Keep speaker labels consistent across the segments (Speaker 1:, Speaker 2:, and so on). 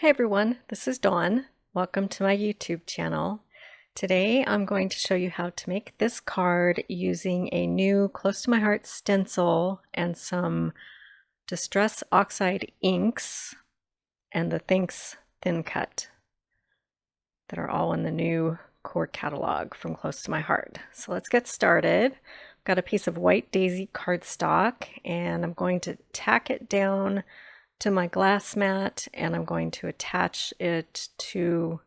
Speaker 1: Hey everyone, this is Dawn. Welcome to my YouTube channel. Today I'm going to show you how to make this card using a new close to my heart stencil and some Distress Oxide inks and the Thinks Thin Cut that are all in the new core catalog from Close to My Heart. So let's get started. I've got a piece of white daisy cardstock and I'm going to tack it down to my glass mat and I'm going to attach it to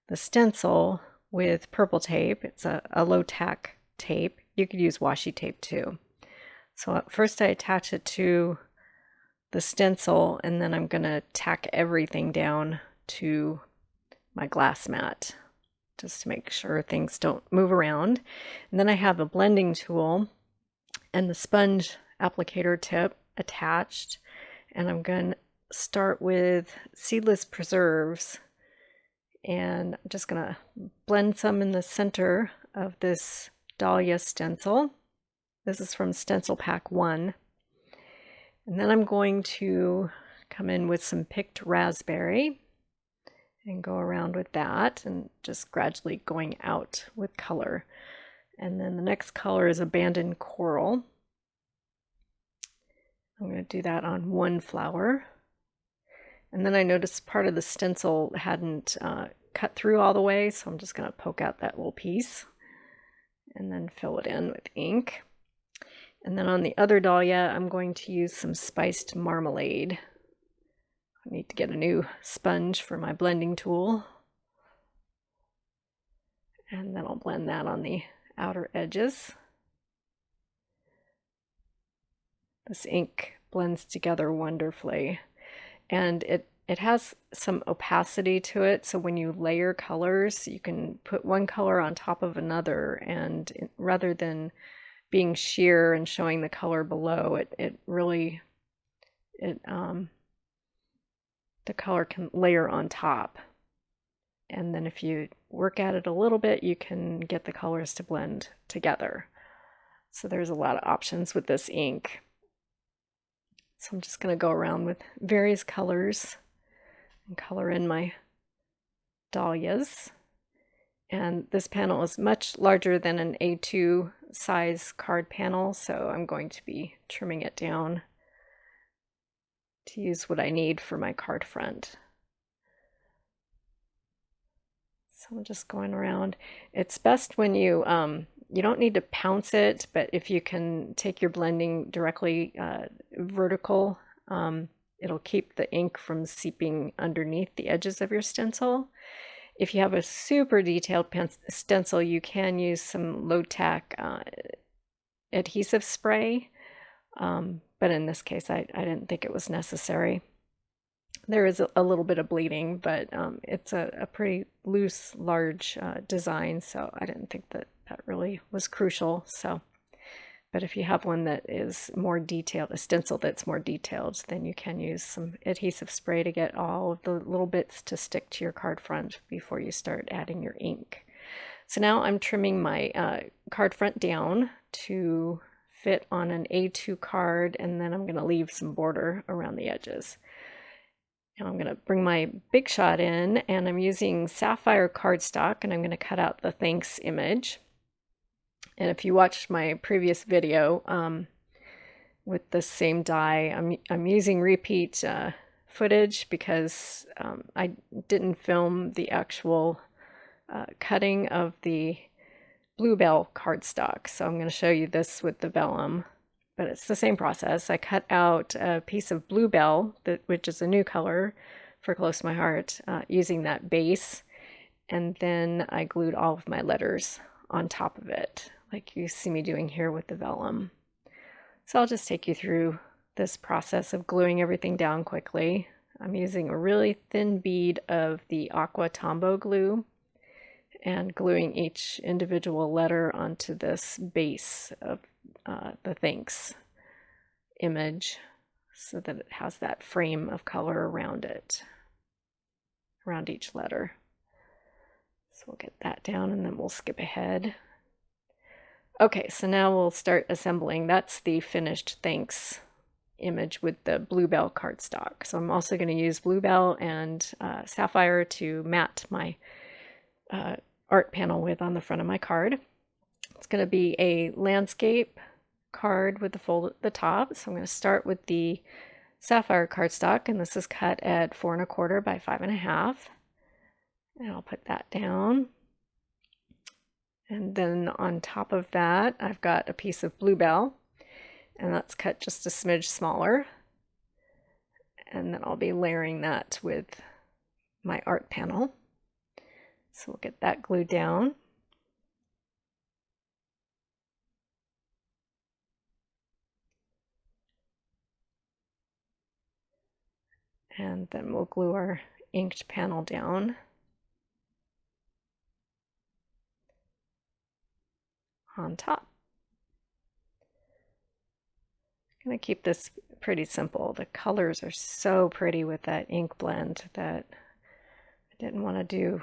Speaker 1: the stencil with purple tape. It's a low tack tape. You could use washi tape too. So first I attach it to the stencil and then I'm going to tack everything down to my glass mat just to make sure things don't move around. And then I have a blending tool and the sponge applicator tip attached. And I'm going to start with seedless preserves. And I'm just going to blend some in the center of this dahlia stencil. This is from Stencil Pack 1. And then I'm going to come in with some picked raspberry and go around with that and just gradually going out with color. And then the next color is abandoned coral. I'm going to do that on one flower. And then I noticed part of the stencil hadn't cut through all the way, so I'm just going to poke out that little piece and then fill it in with ink. And then on the other dahlia, I'm going to use some spiced marmalade. I need to get a new sponge for my blending tool. And then I'll blend that on the outer edges. This ink blends together wonderfully, and it has some opacity to it, so when you layer colors you can put one color on top of another, and rather than being sheer and showing the color below, the color can layer on top, and then if you work at it a little bit you can get the colors to blend together. So there's a lot of options with this ink. So I'm just going to go around with various colors and color in my dahlias. And this panel is much larger than an A2 size card panel, so I'm going to be trimming it down to use what I need for my card front. So I'm just going around. It's best when you don't need to pounce it, but if you can take your blending directly vertical, it'll keep the ink from seeping underneath the edges of your stencil. If you have a super detailed stencil, you can use some low tack adhesive spray, but in this case I didn't think it was necessary. There is a little bit of bleeding, but it's a pretty loose, large design, so I didn't think that really was crucial. So, but if you have one that is more detailed, a stencil that's more detailed, then you can use some adhesive spray to get all of the little bits to stick to your card front before you start adding your ink. So now I'm trimming my card front down to fit on an A2 card, and then I'm going to leave some border around the edges. Now I'm going to bring my big shot in, and I'm using sapphire cardstock, and I'm going to cut out the thanks image. And if you watched my previous video with the same die, I'm using repeat footage because I didn't film the actual cutting of the bluebell cardstock. So I'm going to show you this with the vellum. But it's the same process. I cut out a piece of bluebell, which is a new color for Close to My Heart, using that base, and then I glued all of my letters on top of it, like you see me doing here with the vellum. So I'll just take you through this process of gluing everything down quickly. I'm using a really thin bead of the aqua tombow glue and gluing each individual letter onto this base of the thanks image so that it has that frame of color around it, around each letter. So we'll get that down and then we'll skip ahead. Okay, so now we'll start assembling. That's the finished thanks image with the Bluebell cardstock. So I'm also going to use Bluebell and Sapphire to mat my art panel with on the front of my card. It's going to be a landscape card with the fold at the top. So I'm going to start with the Sapphire cardstock, and this is cut at 4 1/4 by 5 1/2. And I'll put that down. And then on top of that, I've got a piece of Bluebell, and that's cut just a smidge smaller. And then I'll be layering that with my art panel. So we'll get that glued down. And then we'll glue our inked panel down on top. I'm going to keep this pretty simple. The colors are so pretty with that ink blend that I didn't want to do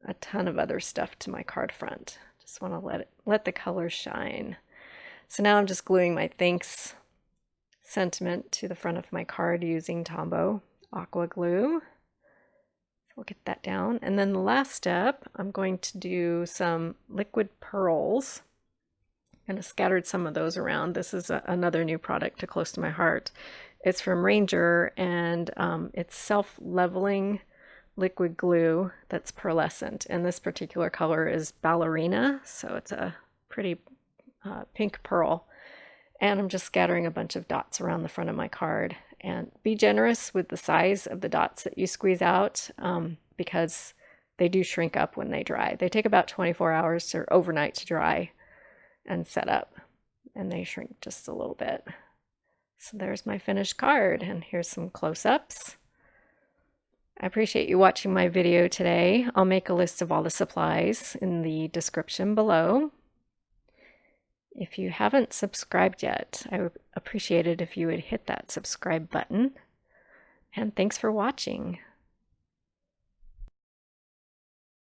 Speaker 1: a ton of other stuff to my card front. Just want to let the colors shine. So now I'm just gluing my thanks sentiment to the front of my card using Tombow aqua glue. So we'll get that down. And then the last step, I'm going to do some liquid pearls. Kind of scattered some of those around. This is another new product to close to my heart. It's from Ranger, and it's self-leveling liquid glue that's pearlescent. And this particular color is ballerina, so it's a pretty pink pearl. And I'm just scattering a bunch of dots around the front of my card. And be generous with the size of the dots that you squeeze out, because they do shrink up when they dry. They take about 24 hours or overnight to dry and set up, and they shrink just a little bit. So there's my finished card, and here's some close-ups. I appreciate you watching my video today. I'll make a list of all the supplies in the description below. If you haven't subscribed yet, I would appreciate it if you would hit that subscribe button. And thanks for watching.